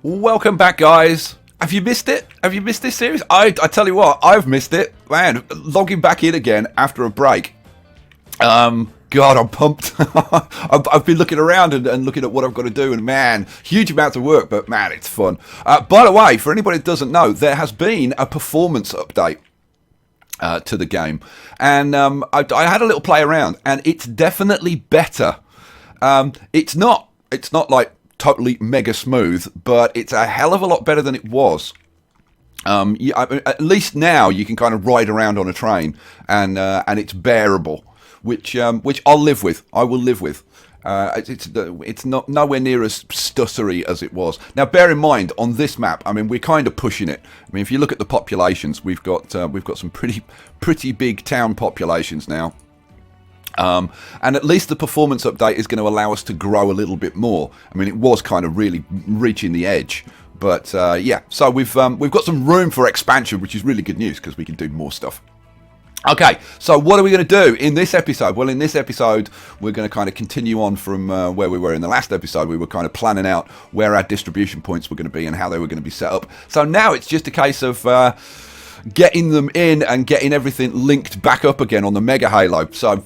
Welcome back, guys. Have you missed it? Have you missed this series? I tell you what, I've missed it. Man, logging back in again after a break. God, I'm pumped. I've been looking around and looking at what I've got to do, and man, huge amounts of work, but man, it's fun. By the way, for anybody that doesn't know, there has been a performance update to the game, and I had a little play around, and it's definitely better. It's not like totally mega smooth, but it's a hell of a lot better than it was. At least now you can kind of ride around on a train, and it's bearable, which I'll live with. I will live with. It's not nowhere near as stuttery as it was. Now, bear in mind on this map, I mean, we're kind of pushing it. I mean, if you look at the populations, we've got some pretty big town populations now. And at least the performance update is going to allow us to grow a little bit more. I mean, it was kind of really reaching the edge, but yeah. So we've got some room for expansion, which is really good news because we can do more stuff. Okay, so what are we going to do in this episode? Well, in this episode, we're going to kind of continue on from where we were in the last episode. We were kind of planning out where our distribution points were going to be and how they were going to be set up. So now it's just a case of getting them in and getting everything linked back up again on the Mega Halo. So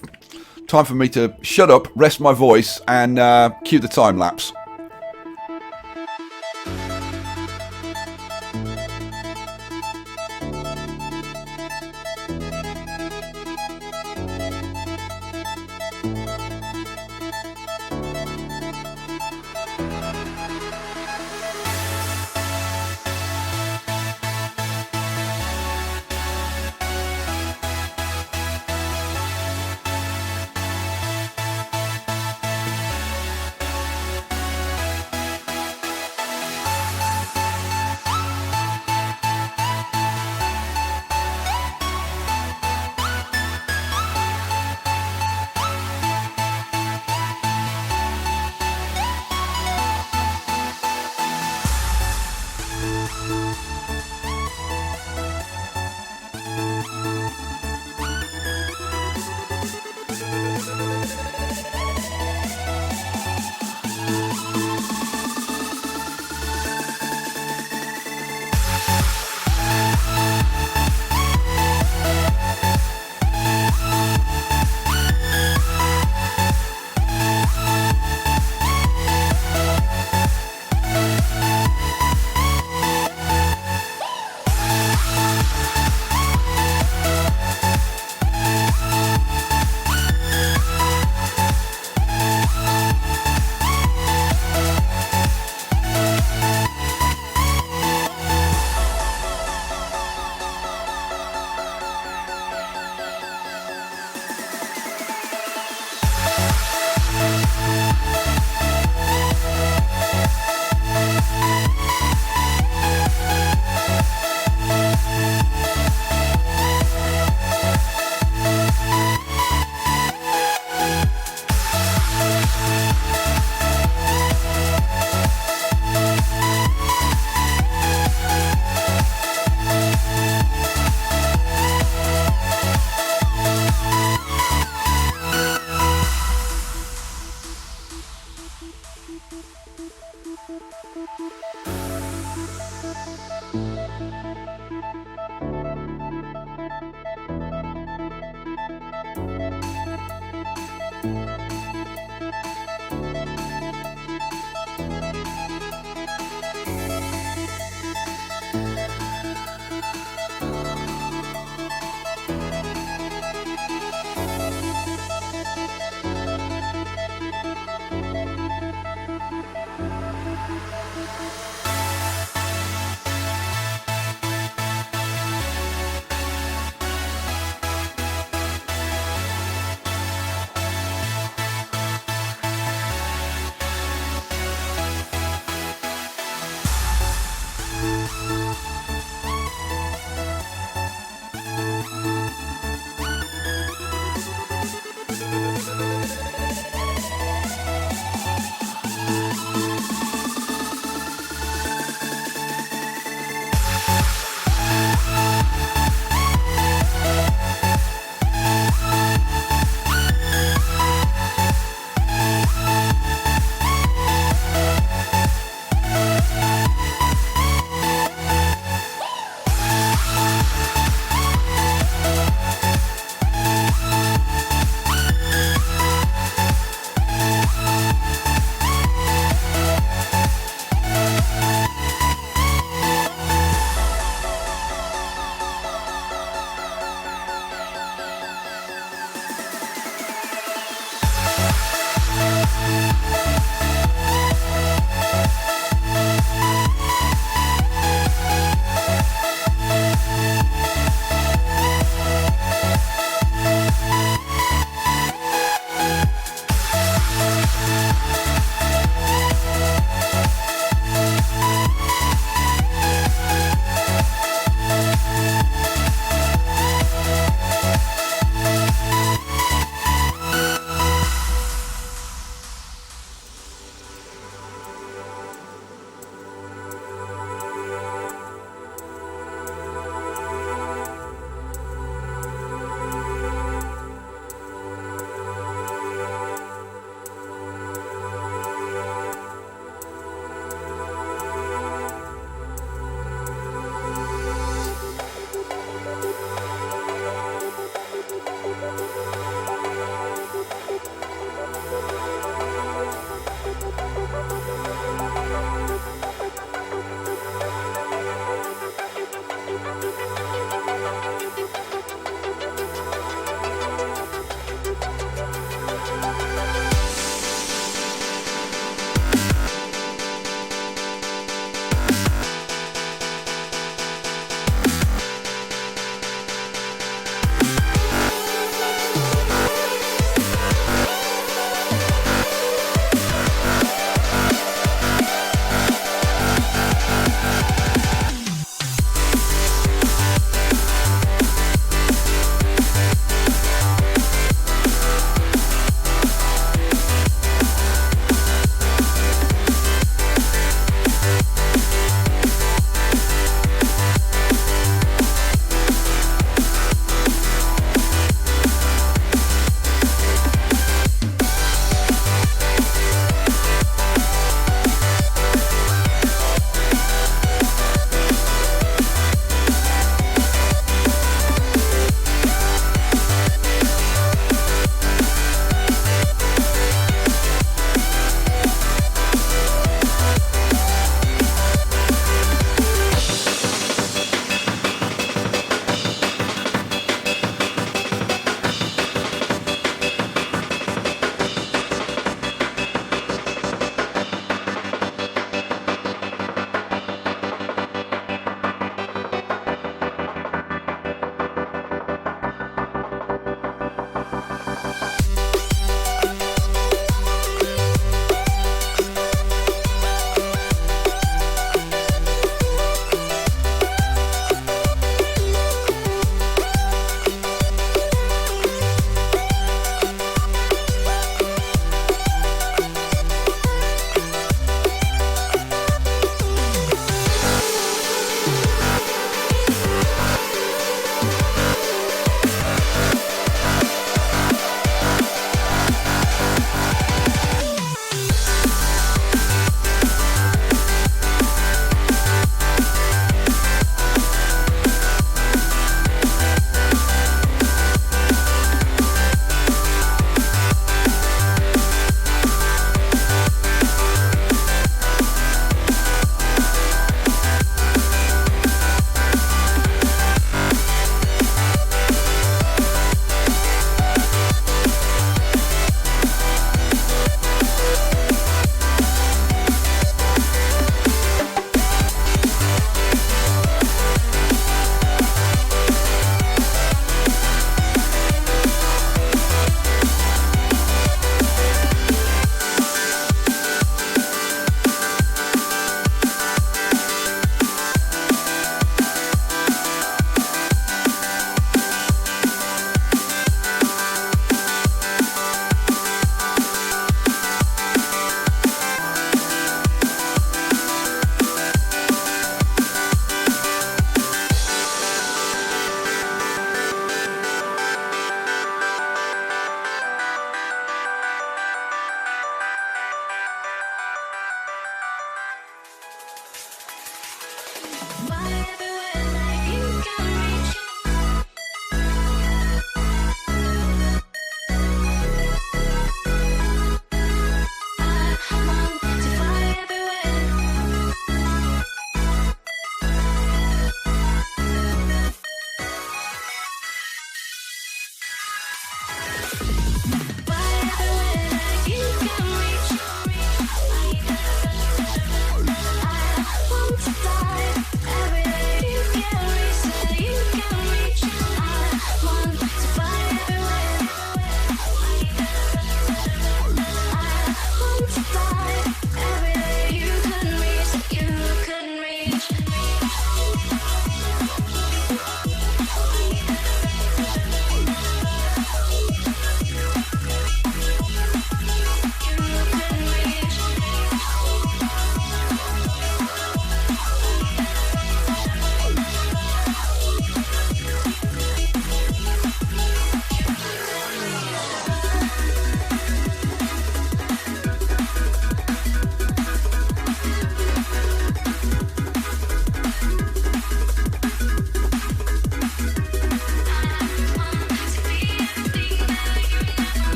time for me to shut up, rest my voice, and cue the time lapse.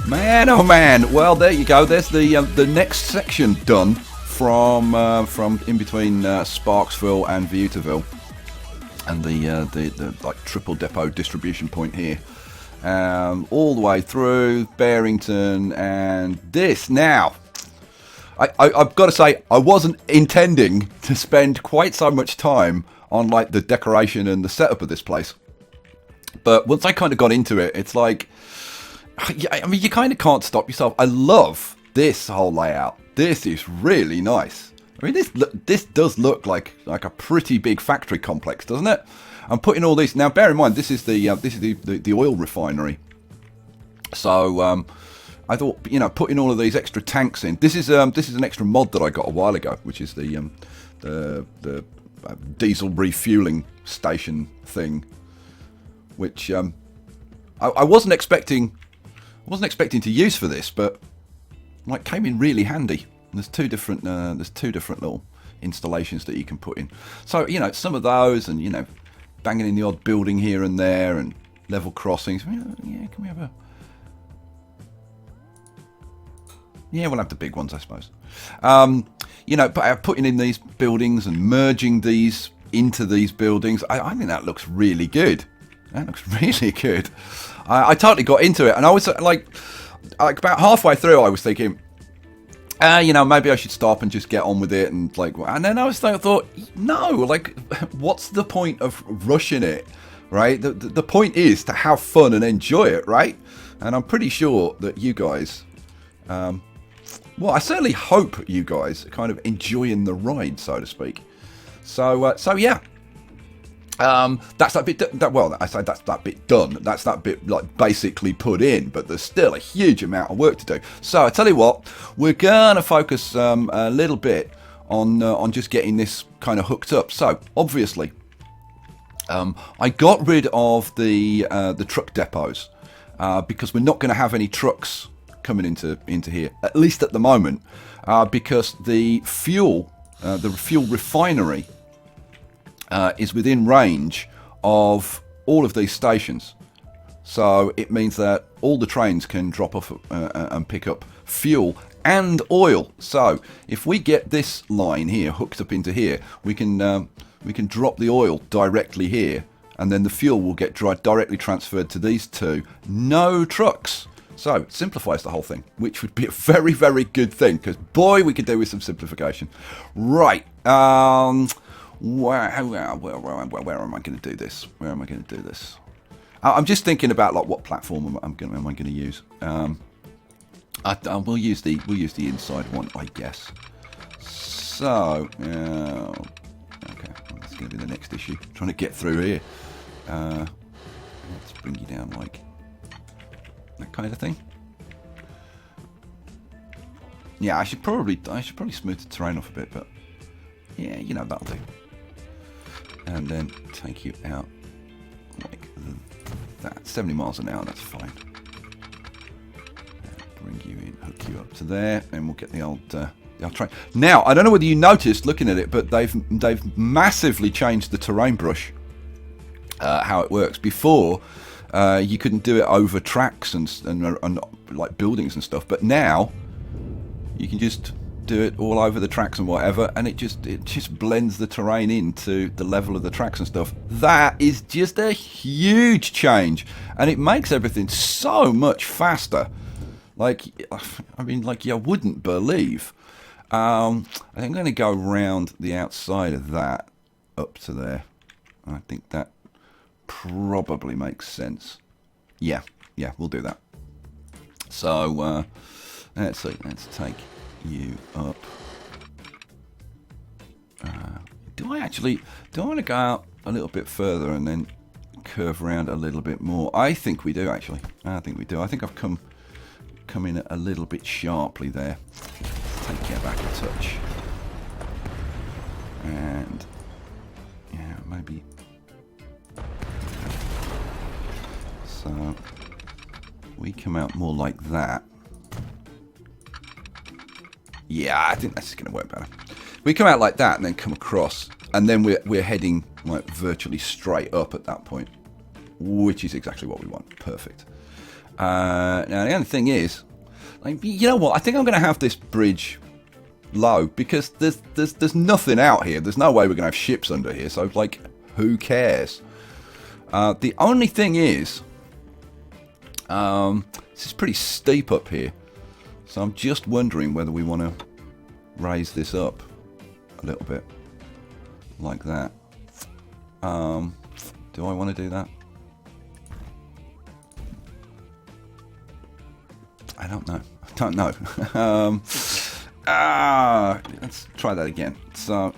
Man, oh man! Well, there you go. There's the next section done from in between Sparksville and Viewterville, and the like triple depot distribution point here, all the way through Barrington and this. Now, I've got to say, I wasn't intending to spend quite so much time on like the decoration and the setup of this place, but once I kind of got into it, it's like, I mean, you kind of can't stop yourself. I love this whole layout. This is really nice. I mean, this does look like a pretty big factory complex, doesn't it? I'm putting all these now. Bear in mind, this is the oil refinery. So I thought, you know, putting all of these extra tanks in. This is an extra mod that I got a while ago, which is the diesel refueling station thing, which I wasn't expecting. I wasn't expecting to use for this, but like came in really handy. There's two different little installations that you can put in. So, you know, some of those, and, you know, banging in the odd building here and there, and level crossings. Yeah, can we have a? Yeah, we'll have the big ones, I suppose. You know, putting in these buildings and merging these into these buildings. I think that looks really good. That looks really good. I totally got into it, and I was like about halfway through, I was thinking, you know, maybe I should stop and just get on with it, and like, and then I thought, no, like, what's the point of rushing it, right? The point is to have fun and enjoy it, right? And I'm pretty sure that you guys, well, I certainly hope you guys are kind of enjoying the ride, so to speak. So yeah. That's that bit. Well, I say that's that bit done. That's that bit like basically put in, but there's still a huge amount of work to do. So I tell you what, we're gonna focus a little bit on just getting this kind of hooked up. So obviously, I got rid of the truck depots because we're not going to have any trucks coming into here, at least at the moment, because the fuel refinery is within range of all of these stations. So it means that all the trains can drop off and pick up fuel and oil. So if we get this line here hooked up into here, we can drop the oil directly here, and then the fuel will get directly transferred to these two. No trucks. So it simplifies the whole thing, which would be a very, very good thing, because boy, we could do with some simplification. Right. Where am I going to do this? Where am I going to do this? I'm just thinking about like what platform am I going to use. We'll use the inside one, I guess. So okay, that's going to be the next issue. Trying to get through here. Let's bring you down like that kind of thing. Yeah, I should probably smooth the terrain off a bit, but yeah, you know, that'll do. And then take you out like that, 70 miles an hour, that's fine. Bring you in, hook you up to there, and we'll get the old train. Now, I don't know whether you noticed looking at it, but they've massively changed the terrain brush, how it works. Before, you couldn't do it over tracks and like buildings and stuff, but now you can just do it all over the tracks and whatever, and it just blends the terrain into the level of the tracks and stuff. That is just a huge change, and it makes everything so much faster. Like, I mean, like you wouldn't believe. I think I'm going to go around the outside of that up to there. I think that probably makes sense. Yeah, we'll do that. So let's see. Let's take you up. Do I want to go out a little bit further and then curve around a little bit more? I think we do, actually. I think we do. I think I've come in a little bit sharply there. Take you back a touch. And yeah, maybe. So we come out more like that. Yeah, I think that's going to work better. We come out like that and then come across, and then we're heading like virtually straight up at that point, which is exactly what we want. Perfect. Now the only thing is, like, you know what? I think I'm going to have this bridge low because there's nothing out here. There's no way we're going to have ships under here. So like, who cares? The only thing is, this is pretty steep up here. So I'm just wondering whether we want to raise this up a little bit, like that. Do I want to do that? I don't know. I don't know. Let's try that again. So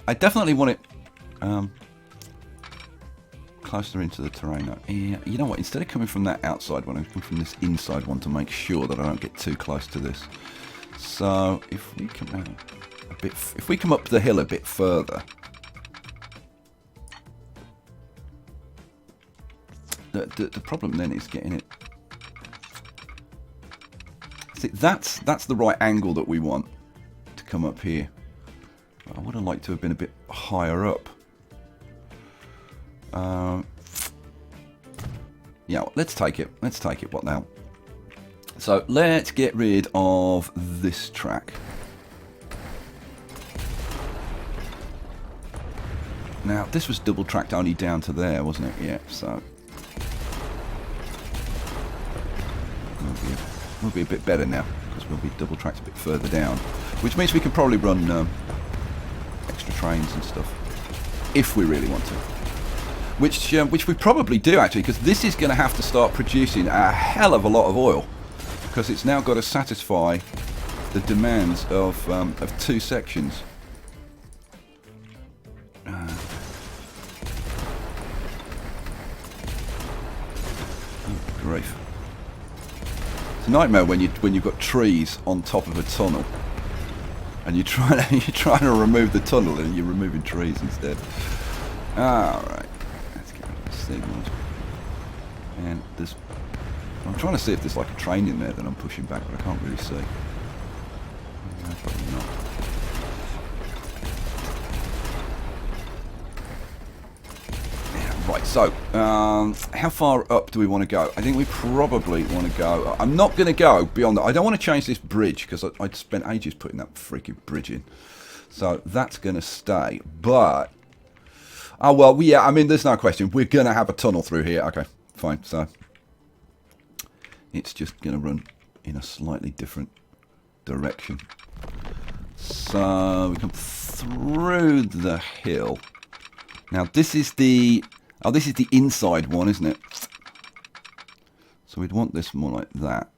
I definitely want it closer into the terrain. Yeah, you know what? Instead of coming from that outside one, I'm coming from this inside one to make sure that I don't get too close to this. So if we come out a bit, if we come up the hill a bit further, the problem then is getting it. See, that's the right angle that we want to come up here. But I would have liked to have been a bit higher up. Yeah, let's take it. Let's take it. What now? So let's get rid of this track. Now this was double tracked only down to there, wasn't it? Yeah. So we'll be a bit better now because we'll be double tracked a bit further down, which means we can probably run extra trains and stuff if we really want to. Which we probably do actually, because this is going to have to start producing a hell of a lot of oil, because it's now got to satisfy the demands of 2 sections. Oh, grief! It's a nightmare when you've got trees on top of a tunnel, and you're trying to remove the tunnel and you're removing trees instead. All right. Signals. And there's, I'm trying to see if there's like a train in there that I'm pushing back, but I can't really see. No, probably not. Yeah, right, so how far up do we want to go? I think we probably want to go, I'm not going to go beyond that. I don't want to change this bridge because I'd spent ages putting that freaking bridge in. So that's going to stay, but oh, well, yeah, I mean, there's no question. We're going to have a tunnel through here. Okay, fine. So it's just going to run in a slightly different direction. So we come through the hill. Now, this is the inside one, isn't it? So we'd want this more like that.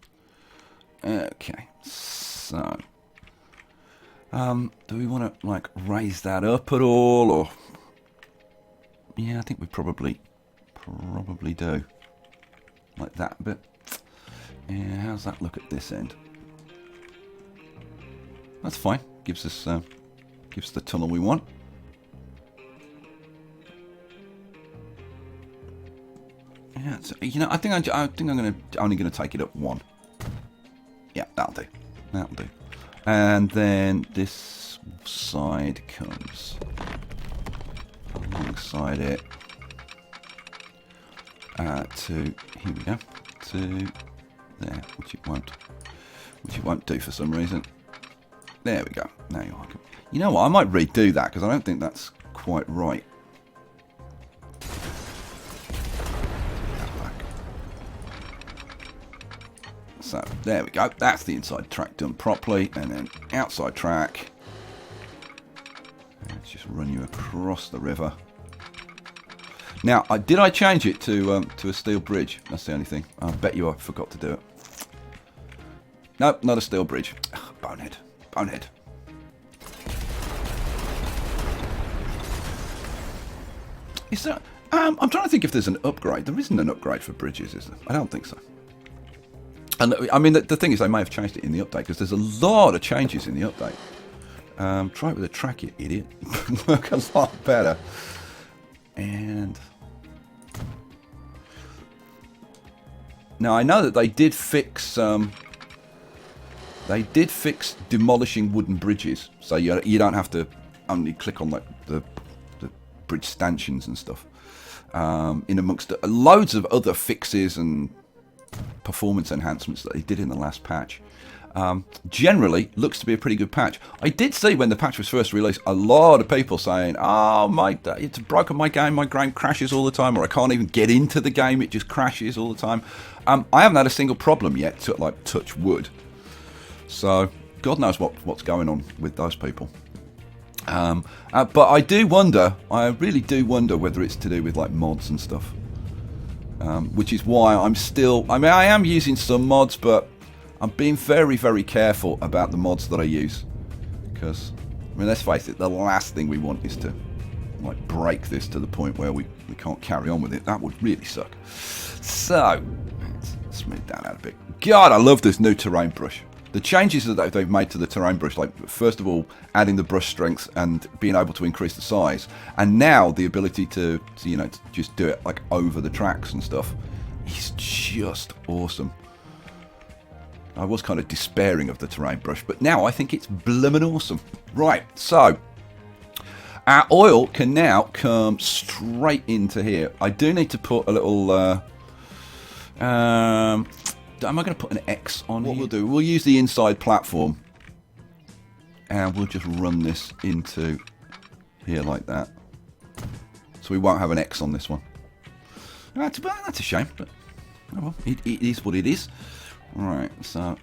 Okay, so do we want to, like, raise that up at all, or... Yeah, I think we probably do. Like that a bit. Yeah, how's that look at this end? That's fine. Gives us the tunnel we want. Yeah, so, you know, I think I'm only gonna take it up 1. Yeah, that'll do. That'll do. And then this side comes alongside it to, here we go, to there, which it won't do for some reason. There we go. Now you are. You know what? I might redo that because I don't think that's quite right. So there we go. That's the inside track done properly, and then outside track. Let's just run you across the river. Now, did I change it to a steel bridge? That's the only thing. I bet you I forgot to do it. Nope, not a steel bridge. Ugh, bonehead. Bonehead. Is there... I'm trying to think if there's an upgrade. There isn't an upgrade for bridges, is there? I don't think so. And I mean, the thing is, they may have changed it in the update, because there's a lot of changes in the update. Try it with a track, you idiot. Look a lot better. And now I know that they did fix They did fix demolishing wooden bridges, so you don't have to only click on like the bridge stanchions and stuff. In amongst loads of other fixes and performance enhancements that they did in the last patch. Generally, looks to be a pretty good patch. I did see when the patch was first released, a lot of people saying, "Oh, it's broken my game crashes all the time, or I can't even get into the game, it just crashes all the time." I haven't had a single problem yet, to like touch wood. So, God knows what's going on with those people. But I do wonder, I really do wonder whether it's to do with like mods and stuff. Which is why I am using some mods, but I'm being very, very careful about the mods that I use. Because, I mean, let's face it, the last thing we want is to like break this to the point where we can't carry on with it. That would really suck. So, let's smooth that out a bit. God, I love this new terrain brush. The changes that they've made to the terrain brush, like first of all adding the brush strength and being able to increase the size, and now the ability to just do it like over the tracks and stuff, is just awesome. I was kind of despairing of the terrain brush, but now I think it's blooming awesome. Right, so our oil can now come straight into here. I do need to put a little am I going to put an X on here? What we'll do, we'll use the inside platform and we'll just run this into here like that. So we won't have an X on this one. That's a shame, but oh well, it is what it is. Right, so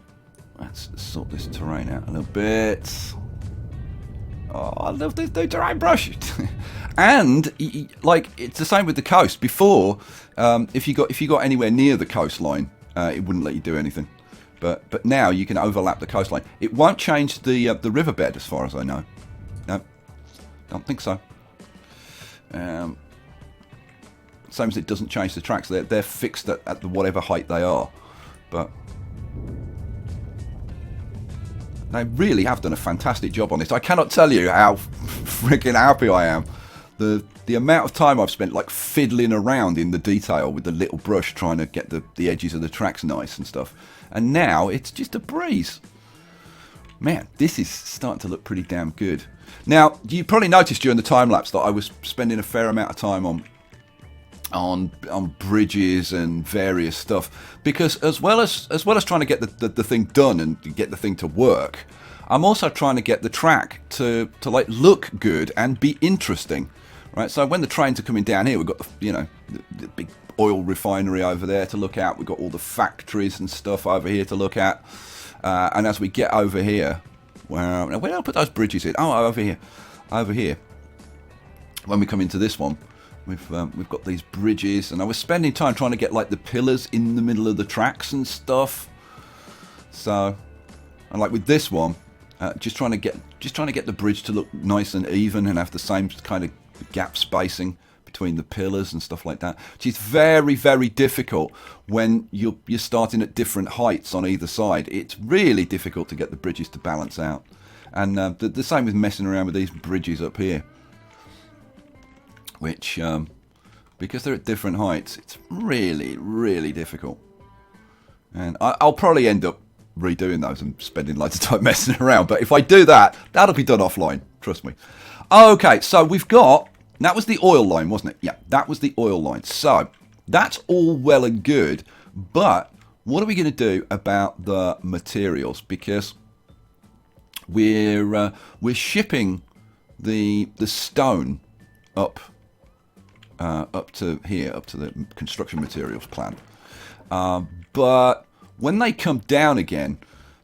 let's sort this terrain out a little bit. Oh, I love this new terrain brush. And like it's the same with the coast. Before, if you got anywhere near the coastline, it wouldn't let you do anything, but now you can overlap the coastline. It won't change the riverbed, as far as I know. No, don't think so. Same as it doesn't change the tracks. They're fixed at the whatever height they are, but they really have done a fantastic job on this. I cannot tell you how freaking happy I am. The amount of time I've spent like fiddling around in the detail with the little brush trying to get the edges of the tracks nice and stuff. And now it's just a breeze. Man, this is starting to look pretty damn good. Now, you probably noticed during the time-lapse that I was spending a fair amount of time on bridges and various stuff. Because as well as trying to get the thing done and get the thing to work, I'm also trying to get the track to like look good and be interesting. Right, so when the trains are coming down here, we've got the big oil refinery over there to look at. We've got all the factories and stuff over here to look at. And as we get over here, well, where did I put those bridges in? Oh, over here. When we come into this one, we've got these bridges, and I was spending time trying to get like the pillars in the middle of the tracks and stuff. So, and like with this one, just trying to get the bridge to look nice and even and have the same kind of gap spacing between the pillars and stuff like that, which is very, very difficult when you're starting at different heights on either side. It's really difficult to get the bridges to balance out, and the same with messing around with these bridges up here, which because they're at different heights, it's really, really difficult. And I'll probably end up redoing those and spending loads of time messing around, but if I do that, that'll be done offline, trust me. Okay, so we've got, that was the oil line, wasn't it? Yeah, that was the oil line. So that's all well and good, but what are we going to do about the materials? Because we're shipping the stone up to here, up to the construction materials plant. But when they come down again,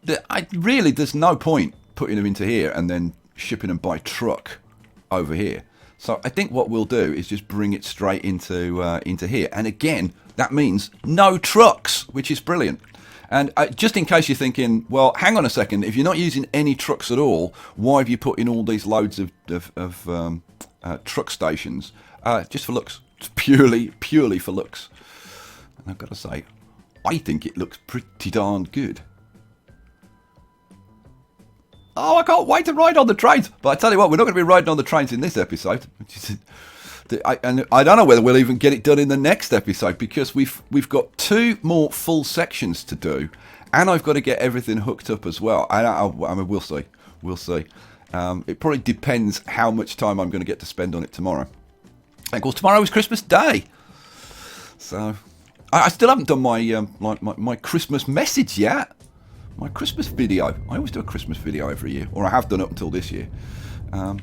there's no point putting them into here and then shipping them by truck over here. So I think what we'll do is just bring it straight into here. And again, that means no trucks, which is brilliant. And just in case you're thinking, well, hang on a second, if you're not using any trucks at all, why have you put in all these loads of truck stations? Just for looks. It's purely for looks. And I've got to say, I think it looks pretty darn good. Oh, I can't wait to ride on the trains. But I tell you what, we're not going to be riding on the trains in this episode. And I don't know whether we'll even get it done in the next episode, because we've got 2 more full sections to do, And I've got to get everything hooked up as well. I mean, we'll see. We'll see. It probably depends how much time I'm going to get to spend on it tomorrow. And of course, tomorrow is Christmas Day. So, I still haven't done my Christmas message yet. My Christmas video. I always do a Christmas video every year. Or I have done up until this year. So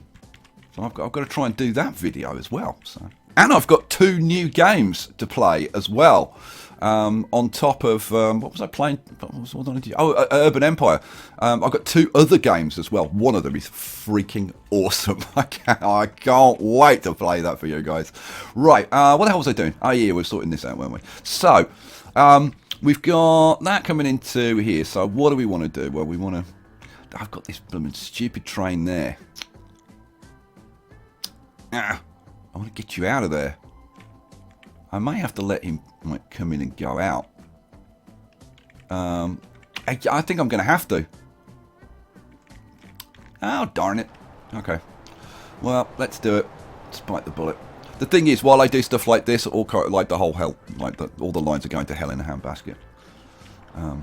I've got to try and do that video as well. So, and I've got 2 new games to play as well. On top of what was I playing? What did I do? Oh, Urban Empire. I've got 2 other games as well. One of them is freaking awesome. I can't wait to play that for you guys. Right, what the hell was I doing? Oh yeah, we're sorting this out, weren't we? So we've got that coming into here. So what do we want to do? Well, we want to. I've got this blooming stupid train there. I want to get you out of there. I may have to let him come in and go out. I think I'm going to have to. Oh, darn it. Okay. Well, let's do it. Spike the bullet. The thing is, while I do stuff like this, all like the whole hell, like all the lines are going to hell in a handbasket. Come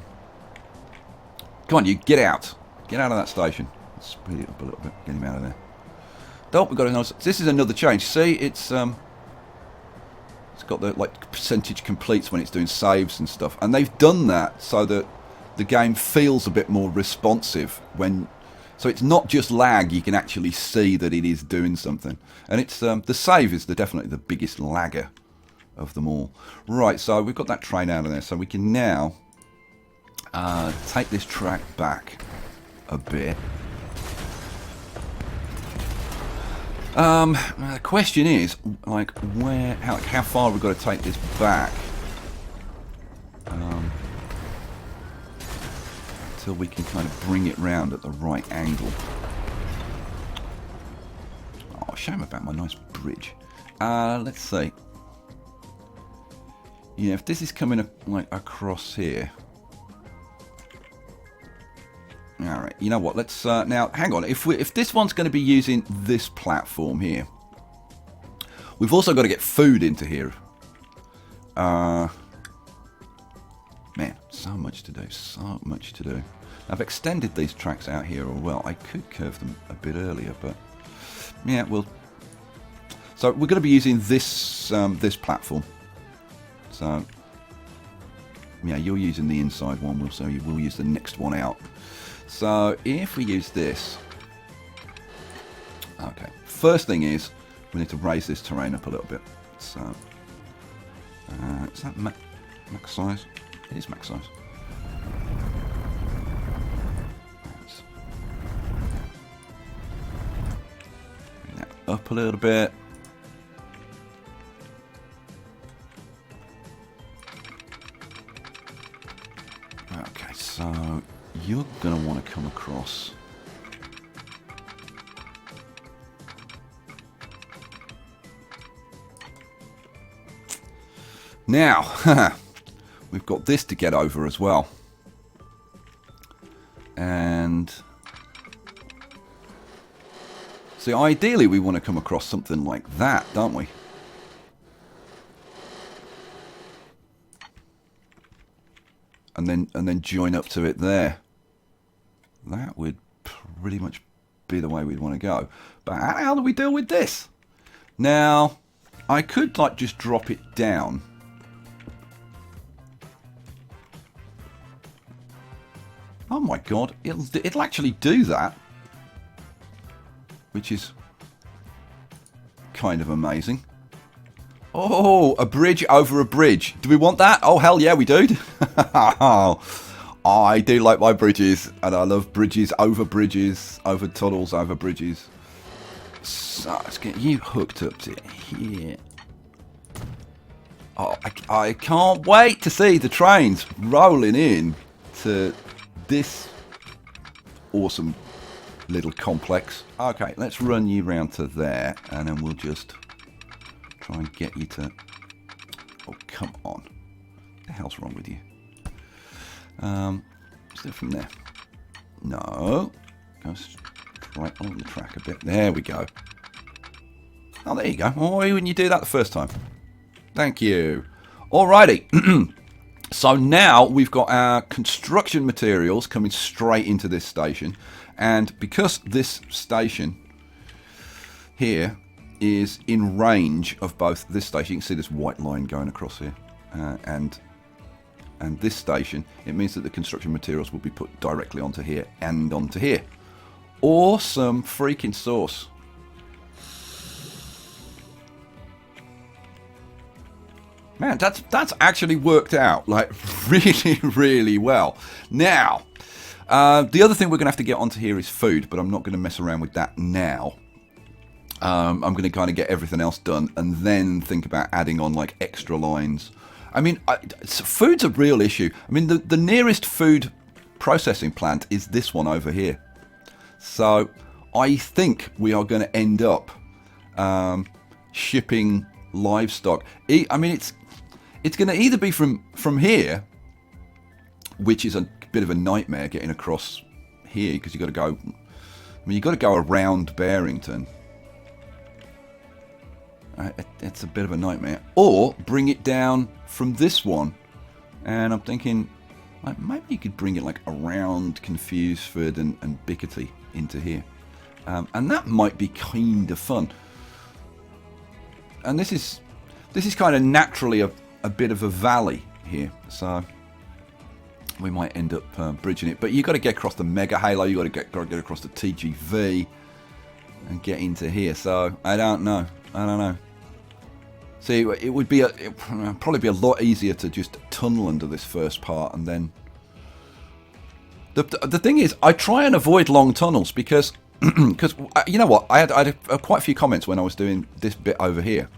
on, you get out. Get out of that station. Let's speed it up a little bit. Get him out of there. Oh, we've got another. This is another change. See, it's got the percentage completes when it's doing saves and stuff, and they've done that so that the game feels a bit more responsive when. So it's not just lag. You can actually see that it is doing something, and it's the save is definitely the biggest lagger of them all. Right, so we've got that train out of there, so we can now take this track back a bit. The question is, like, how far we've got to take this back until we can kind of bring it round at the right angle. Oh, shame about my nice bridge. Let's see. Yeah, if this is coming like across here. All right, you know what? Let's now hang on. If this one's going to be using this platform here, we've also got to get food into here. Man, so much to do. So much to do. I've extended these tracks out here as well. I could curve them a bit earlier, but yeah, we'll. So we're going to be using this this platform. So yeah, you're using the inside one. We'll use the next one out. So if we use this, okay, first thing is we need to raise this terrain up a little bit. So is that max size? It is max size. Bring that up a little bit. Okay, so you're going to want to come across. Now, we've got this to get over as well. And see, ideally we want to come across something like that, don't we? And then join up to it there. That would pretty much be the way we'd want to go. But how do we deal with this? Now, I could like just drop it down. Oh my god, it'll actually do that. Which is kind of amazing. Oh, a bridge over a bridge. Do we want that? Oh, hell yeah, we do. I do like my bridges, and I love bridges, over tunnels, over bridges. So, let's get you hooked up to here. Oh, I can't wait to see the trains rolling in to this awesome little complex. Okay, let's run you round to there, and then we'll just try and get you to... Oh, come on. What the hell's wrong with you? Let's do it from there. No. Go right along the track a bit. There we go. Oh, there you go. Oh, why wouldn't you do that the first time? Thank you. Alrighty. So now we've got our construction materials coming straight into this station. And because this station here is in range of both this station, you can see this white line going across here, and this station, it means that the construction materials will be put directly onto here and onto here. Awesome freaking sauce. Man, that's actually worked out like really, really well. Now, the other thing we're going to have to get onto here is food, but I'm not going to mess around with that now. I'm going to kind of get everything else done and then think about adding on like extra lines. I mean, food's a real issue. I mean, the nearest food processing plant is this one over here. So I think we are going to end up shipping livestock. I mean, it's going to either be from here, which is a bit of a nightmare getting across here because you've got to go. I mean, you've got to go around Barrington. It's a bit of a nightmare. Or bring it down from this one, and I'm thinking like maybe you could bring it like around Confusedford and Bickerty into here, and that might be kind of fun. And this is kind of naturally a bit of a valley here, so we might end up bridging it. But you've got to get across the Mega Halo, you've got to get across the TGV and get into here. So I don't know. See, it would be probably be a lot easier to just tunnel under this first part, and then the thing is, I try and avoid long tunnels because you know what, I had quite a few comments when I was doing this bit over here,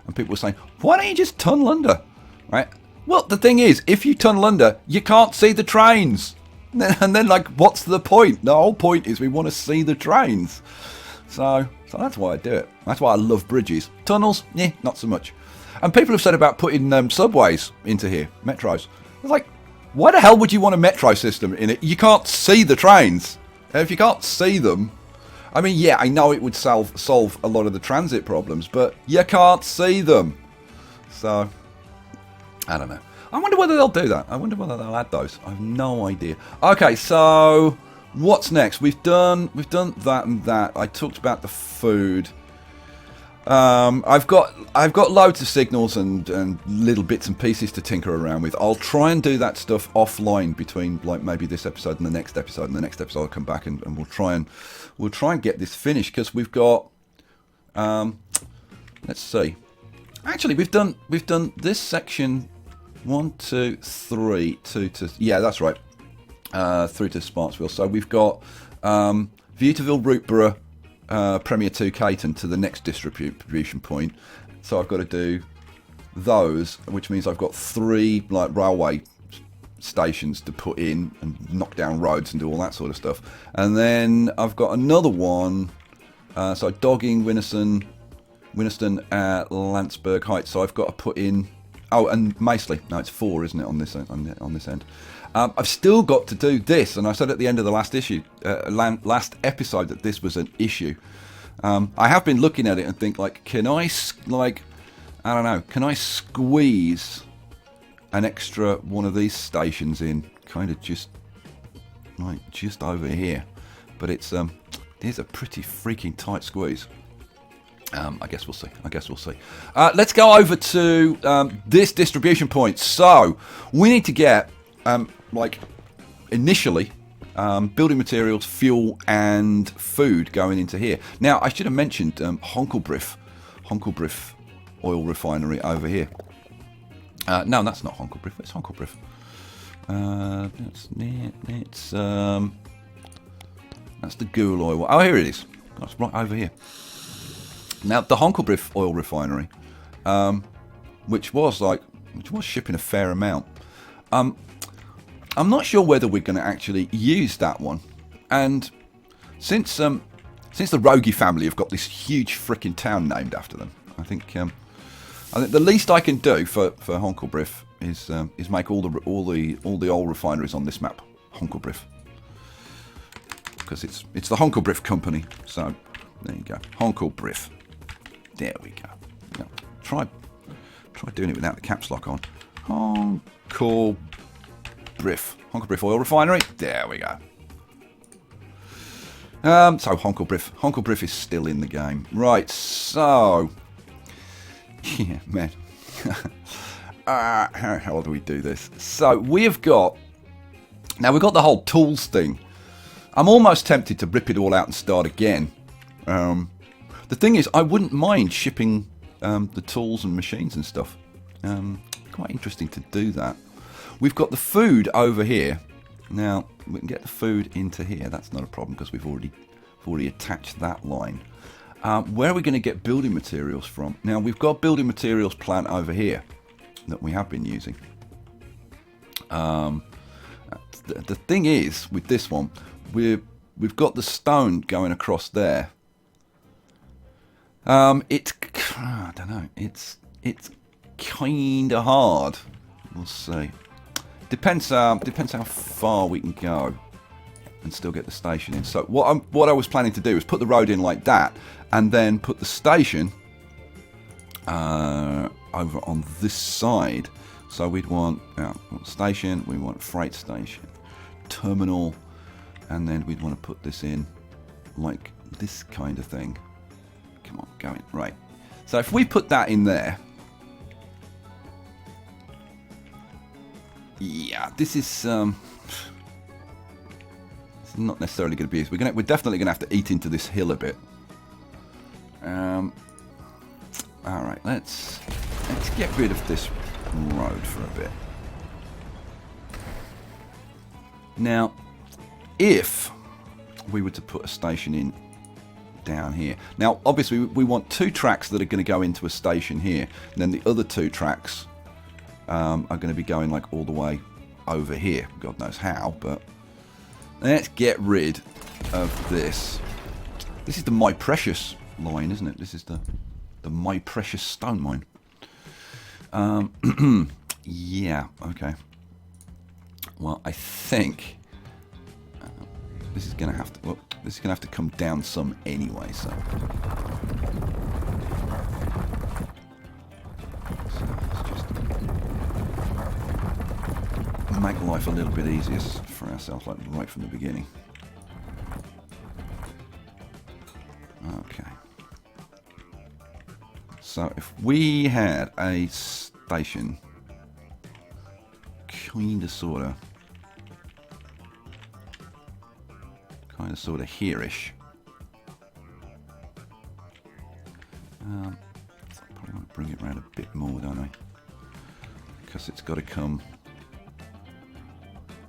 and people were saying, why don't you just tunnel under, right? Well, the thing is, if you tunnel under, you can't see the trains, and then like, what's the point? The whole point is we want to see the trains. So that's why I do it. That's why I love bridges. Tunnels, not so much. And people have said about putting subways into here, metros. It's like, why the hell would you want a metro system in it? You can't see the trains. And if you can't see them, I mean, yeah, I know it would solve a lot of the transit problems, but you can't see them. So, I don't know. I wonder whether they'll do that. I wonder whether they'll add those. I have no idea. Okay, so what's next? We've done that and that. I talked about the food. I've got loads of signals and little bits and pieces to tinker around with. I'll try and do that stuff offline between like maybe this episode and the next episode. And the next episode I'll come back and we'll try and get this finished, because we've got let's see. Actually, we've done this section 1, 2, 3, 2 to, yeah, that's right. Through to Sparksville. So we've got Viewerville, Rootborough, Premier 2 Caton to the next distribution point. So I've got to do those, which means I've got 3 like railway stations to put in and knock down roads and do all that sort of stuff. And then I've got another one. So Dogging, Winniston at Landsberg Heights. So I've got to put in. Oh, and Maceley. No, it's 4, isn't it, on this end? I've still got to do this, and I said at the end of the last episode that this was an issue. I have been looking at it and think, like, can I squeeze an extra one of these stations in, kind of just over here? But it's a pretty freaking tight squeeze. I guess we'll see. Let's go over to this distribution point. So we need to get initially building materials, fuel, and food going into here. Now I should have mentioned Honkelbriff oil refinery over here. No, that's not Honkelbriff. It's Honkelbriff. That's the Gould oil. Oh, here it is. That's right over here. Now, the Honkelbriff oil refinery, which was shipping a fair amount. I'm not sure whether we're going to actually use that one. And since the Rogie family have got this huge frickin' town named after them, I think the least I can do for Honkelbriff is make all the oil refineries on this map Honkelbriff, because it's the Honkelbriff company. So there you go, Honkelbriff. There we go. Yeah. Try doing it without the caps lock on. Honker Briff Oil Refinery. There we go. So Honker Briff is still in the game. Right, so... Yeah, man. How do we do this? So we've got... Now we've got the whole tools thing. I'm almost tempted to rip it all out and start again. The thing is, I wouldn't mind shipping the tools and machines and stuff. Quite interesting to do that. We've got the food over here. Now, we can get the food into here. That's not a problem because we've already attached that line. Where are we going to get building materials from? Now, we've got building materials plant over here that we have been using. The thing is, with this one, we've got the stone going across there. I don't know. It's kind of hard. We'll see. Depends how far we can go and still get the station in. So what I was planning to do is put the road in like that, and then put the station over on this side. So we'd want station, we want freight station, terminal, and then we'd want to put this in like this kind of thing. Come on, go in. Right. So if we put that in there, yeah, this is it's not necessarily going to be. We're definitely going to have to eat into this hill a bit. All right, let's get rid of this road for a bit. Now, if we were to put a station in down here. Now, obviously, we want 2 tracks that are going to go into a station here, and then the other 2 tracks are going to be going like all the way over here. God knows how, but let's get rid of this. This is the My Precious line, isn't it? This is the My Precious stone mine. Yeah, okay. Well, I think this is going to have to. Well, this is going to have to come down some anyway. So let's just make life a little bit easier for ourselves, like right from the beginning. Okay. So if we had a station, kind of sort of here-ish. Probably want to bring it around a bit more, don't I? Because it's got to come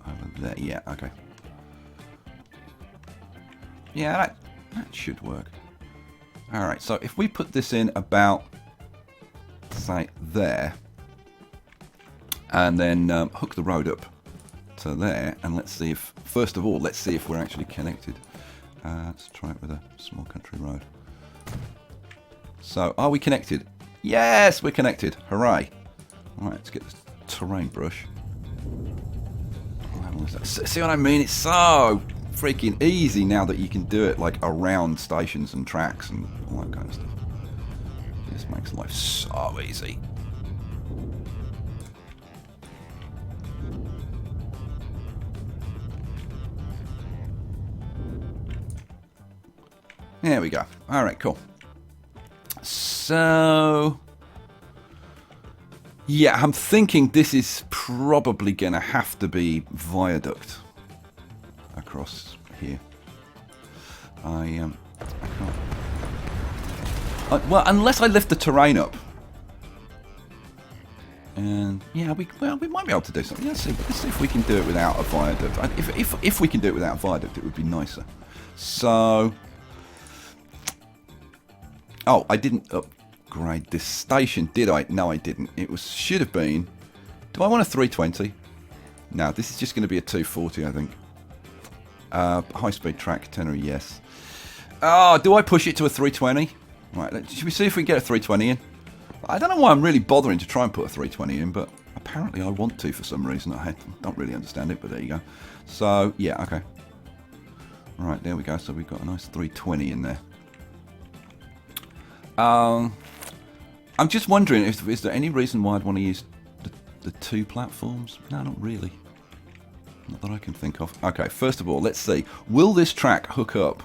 over there. Yeah, okay. Yeah, that should work. Alright, so if we put this in about, say, there, and then hook the road up to there, and let's see if, first of all, let's see if we're actually connected. Let's try it with a small country road. So, are we connected? Yes, we're connected. Hooray. Alright, let's get this terrain brush. See what I mean? It's so freaking easy now that you can do it like around stations and tracks and all that kind of stuff. This makes life so easy. There we go. Alright, cool. So, yeah, I'm thinking this is probably going to have to be viaduct across here. I can't. Well, unless I lift the terrain up. And yeah, we might be able to do something. Let's see if we can do it without a viaduct. If we can do it without a viaduct, it would be nicer. So, oh, I didn't upgrade this station, did I? No, I didn't. It should have been. Do I want a 320? No, this is just going to be a 240, I think. High-speed track, tenor, yes. Oh, do I push it to a 320? Right, should we see if we can get a 320 in? I don't know why I'm really bothering to try and put a 320 in, but apparently I want to for some reason. I don't really understand it, but there you go. So, yeah, okay. Right, there we go. So we've got a nice 320 in there. I'm just wondering, is there any reason why I'd want to use the the two platforms? No, not really. Not that I can think of. Okay, first of all, let's see. Will this track hook up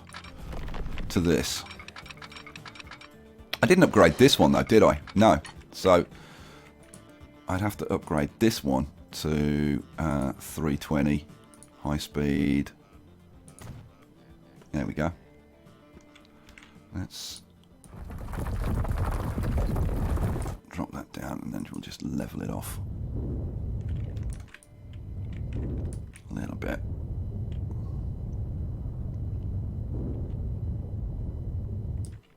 to this? I didn't upgrade this one though, did I? No. So I'd have to upgrade this one to 320 high speed. There we go. Let's drop that down and then we'll just level it off a little bit.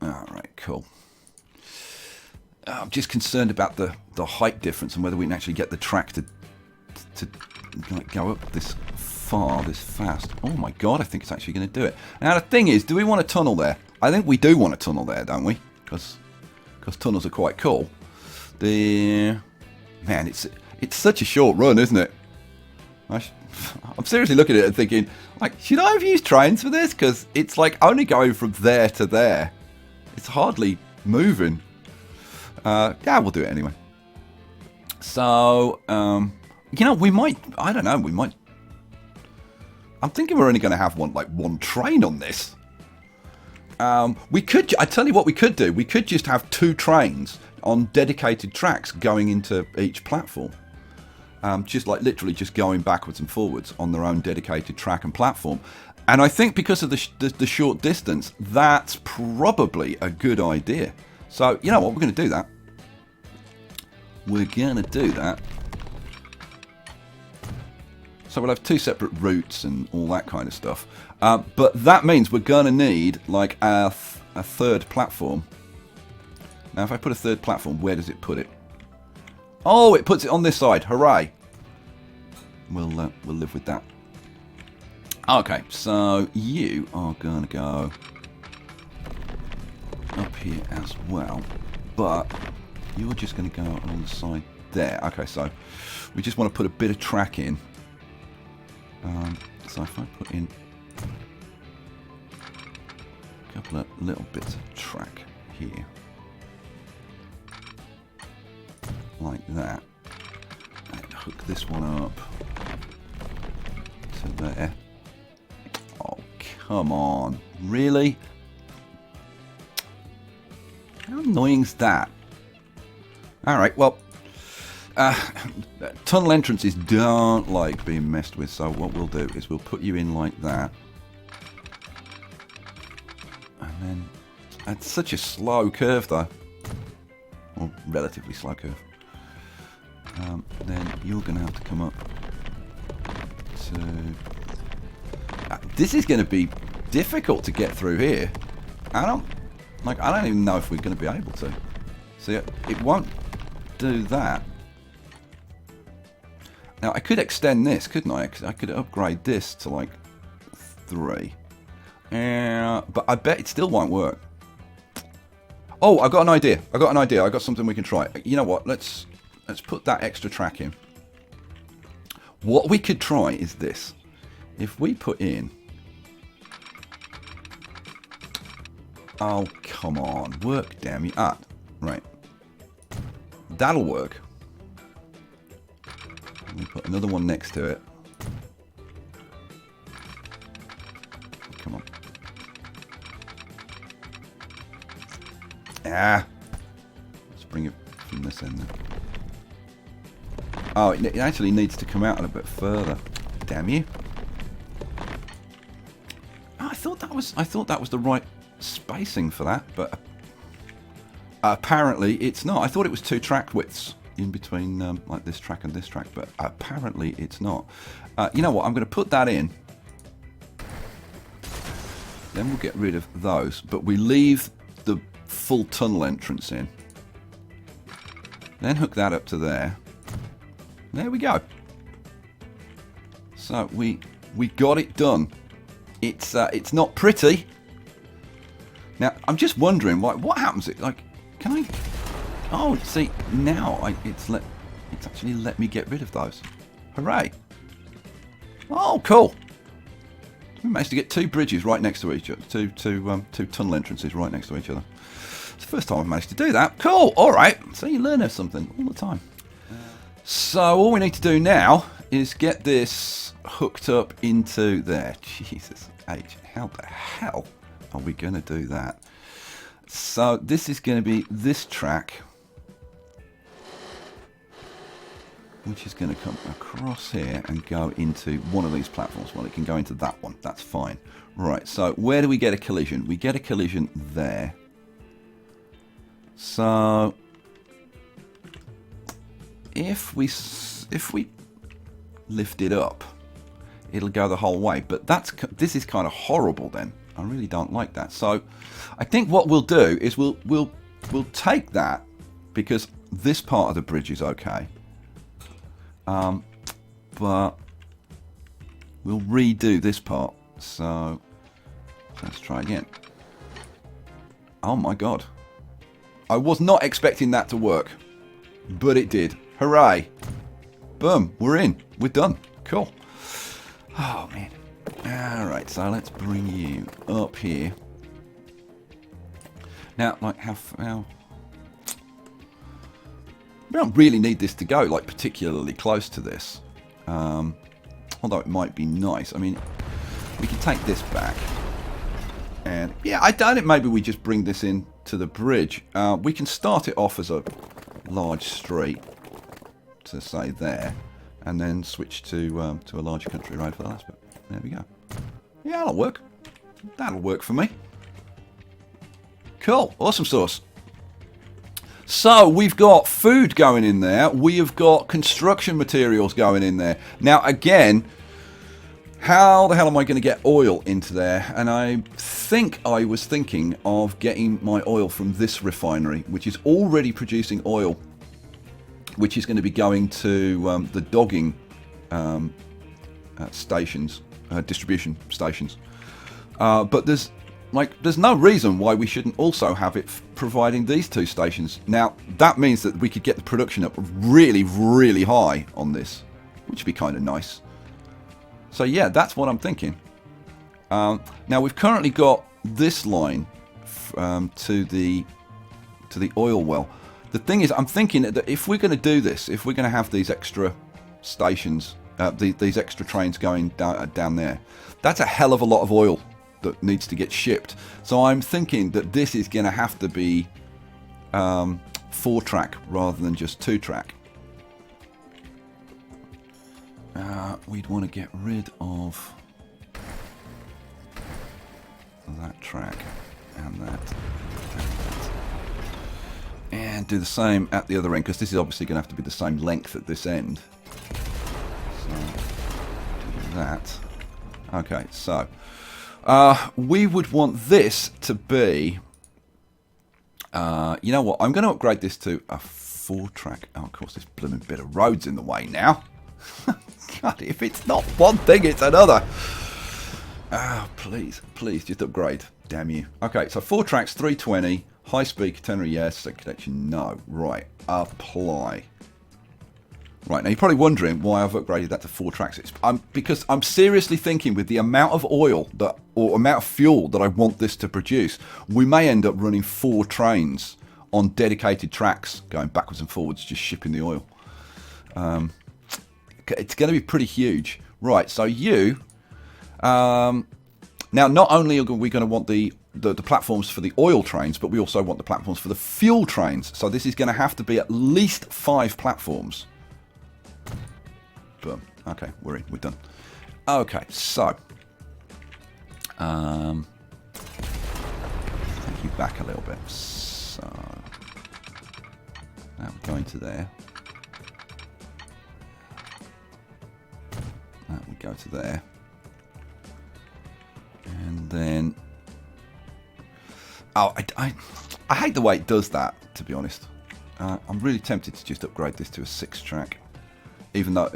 Alright, cool. I'm just concerned about the height difference and whether we can actually get the track to like, go up this far, this fast. Oh my god, I think it's actually going to do it. Now the thing is, do we want a tunnel there? I think we do want a tunnel there, don't we? Because tunnels are quite cool. Man, it's such a short run, isn't it? I'm seriously looking at it and thinking, like, should I have used trains for this? Because it's like only going from there to there. It's hardly moving. Yeah, we'll do it anyway. So, you know, we might, I don't know, we might, I'm thinking we're only going to have one train on this. We could, I tell you what we could do, we could just have two trains on dedicated tracks going into each platform. Just like literally just going backwards and forwards on their own dedicated track and platform. And I think because of the short distance, that's probably a good idea. So, you know what, we're going to do that. We're going to do that. So we'll have two separate routes and all that kind of stuff. But that means we're going to need like a third platform. Now, if I put a third platform, where does it put it? Oh, it puts it on this side. Hooray. We'll live with that. Okay, so you are going to go up here as well. But you're just going to go along the side there. Okay, so we just want to put a bit of track in. So if I put in a couple of little bits of track here. Like that. And hook this one up to there. Oh, come on. Really? How annoying's that? Alright, well, tunnel entrances don't like being messed with, so what we'll do is we'll put you in like that. And then, it's such a slow curve though. Well, relatively slow curve. Then you're going to have to come up to... this is going to be difficult to get through here. I don't even know if we're going to be able to. See, it won't do that. Now, I could extend this, couldn't I? I could upgrade this to like 3. But I bet it still won't work. Oh, I got an idea. I got something we can try. You know what? Let's put that extra track in. What we could try is this. If we put in... Oh, come on. Work, damn you. Ah, right. That'll work. We put another one next to it. Come on. Ah. Let's bring it from this end then. Oh, it actually needs to come out a bit further. Damn you. Oh, I thought that was the right spacing for that, but apparently it's not. I thought it was 2 track widths in between like this track and this track, but apparently it's not. You know what? I'm going to put that in. Then we'll get rid of those, but we leave the full tunnel entrance in. Then hook that up to there. There we go. So we got it done. It's not pretty. Now I'm just wondering what happens. Like, can I? Oh, see now it's actually let me get rid of those. Hooray! Oh, cool. We managed to get 2 bridges right next to each other. Two tunnel entrances right next to each other. It's the first time I've managed to do that. Cool. All right. So you learn something all the time. So all we need to do now is get this hooked up into there. Jesus H, how the hell are we going to do that? So this is going to be this track, which is going to come across here and go into one of these platforms. Well, it can go into that one. That's fine. Right, so where do we get a collision? We get a collision there. So if we lift it up, it'll go the whole way. But this is kind of horrible then. I really don't like that. So I think what we'll do is we'll take that, because this part of the bridge is okay. But we'll redo this part. So let's try again. Oh my god. I was not expecting that to work, but it did. Hooray. Boom, we're in. We're done. Cool. Oh man. Alright, so let's bring you up here. Now, like how we don't really need this to go like particularly close to this. Although it might be nice. I mean, we can take this back. And yeah, I doubt it. Maybe we just bring this in to the bridge. We can start it off as a large street, to say there, and then switch to a larger country road for the last bit. There we go. Yeah, that'll work. That'll work for me. Cool. Awesome sauce. So we've got food going in there. We have got construction materials going in there. Now again, how the hell am I going to get oil into there? And I think I was thinking of getting my oil from this refinery, which is already producing oil, which is going to be going to the dogging stations, distribution stations. But there's no reason why we shouldn't also have it providing these two stations. Now, that means that we could get the production up really, really high on this, which would be kind of nice. So yeah, that's what I'm thinking. Now, we've currently got this line to the oil well. The thing is, I'm thinking that if we're going to do this, if we're going to have these extra stations, these extra trains going down there, that's a hell of a lot of oil that needs to get shipped. So I'm thinking that this is going to have to be 4-track rather than just 2-track. We'd want to get rid of that track and that and that, and do the same at the other end, because this is obviously going to have to be the same length at this end. So do that. Okay, so we would want this to be, you know what, I'm going to upgrade this to a 4-track. Oh, of course, this blooming bit of road's in the way now. God, if it's not one thing, it's another. Please, just upgrade. Damn you. Okay, so 4 tracks, 320, high speed, catenary, yes, connection, no. Right, apply. Right, now you're probably wondering why I've upgraded that to 4 tracks. Because I'm seriously thinking, with the amount of oil or amount of fuel that I want this to produce, we may end up running 4 trains on dedicated tracks, going backwards and forwards, just shipping the oil. It's going to be pretty huge. Right, so you... now, not only are we going to want the platforms for the oil trains, but we also want the platforms for the fuel trains. So this is going to have to be at least 5 platforms. Boom. Okay, we're in. We're done. Okay, so... take you back a little bit. So... now we're going to there. That would go to there. And then... oh, I hate the way it does that, to be honest. I'm really tempted to just upgrade this to a 6-track. Even though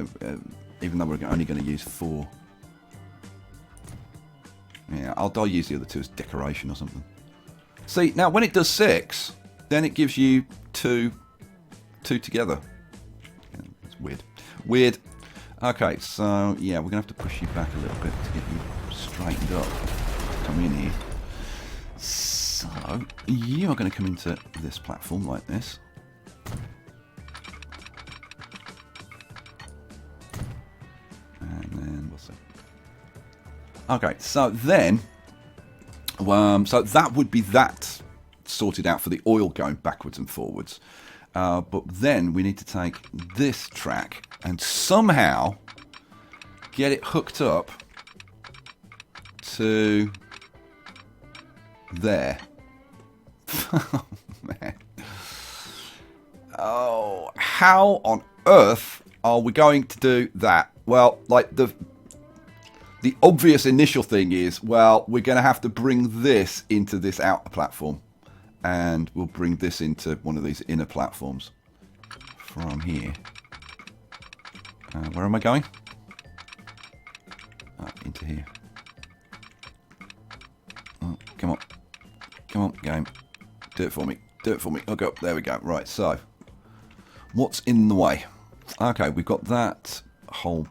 we're only going to use 4. Yeah, I'll use the other 2 as decoration or something. See, now when it does 6, then it gives you two together. Yeah, it's weird. Weird. Okay, so yeah, we're going to have to push you back a little bit to get you straightened up. Come in here. So, you are going to come into this platform like this. Okay, so then, so that would be that sorted out for the oil going backwards and forwards. But then we need to take this track and somehow get it hooked up to there. Oh, man. Oh, how on earth are we going to do that? Well, like the obvious initial thing is, well, we're going to have to bring this into this outer platform. And we'll bring this into one of these inner platforms from here. Where am I going? Into here. Oh, come on. Come on, game. Do it for me. Do it for me. Oh, go. There we go. Right, so what's in the way? Okay, we've got that whole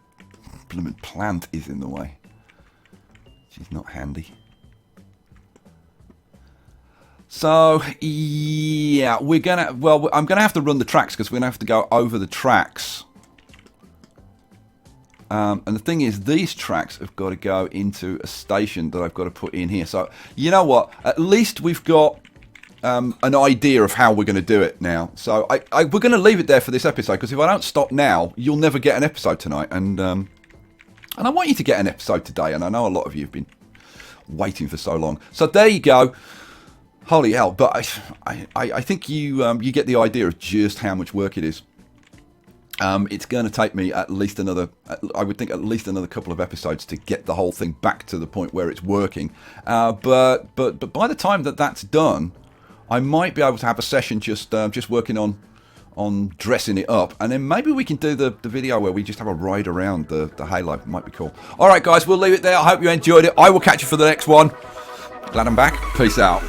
blooming plant is in the way. Which is not handy. So, yeah, we're gonna, well, I'm gonna have to run the tracks because we're gonna have to go over the tracks. And the thing is, these tracks have got to go into a station that I've got to put in here. So, you know what? At least we've got an idea of how we're going to do it now. So, we're going to leave it there for this episode because if I don't stop now, you'll never get an episode tonight. And I want you to get an episode today. And I know a lot of you have been waiting for so long. So, there you go. Holy hell! But I think you get the idea of just how much work it is. It's going to take me at least another, I would think at least another couple of episodes to get the whole thing back to the point where it's working. But by the time that that's done, I might be able to have a session just working on dressing it up, and then maybe we can do the video where we just have a ride around the Halo. It might be cool. All right, guys, we'll leave it there. I hope you enjoyed it. I will catch you for the next one. Glad I'm back. Peace out.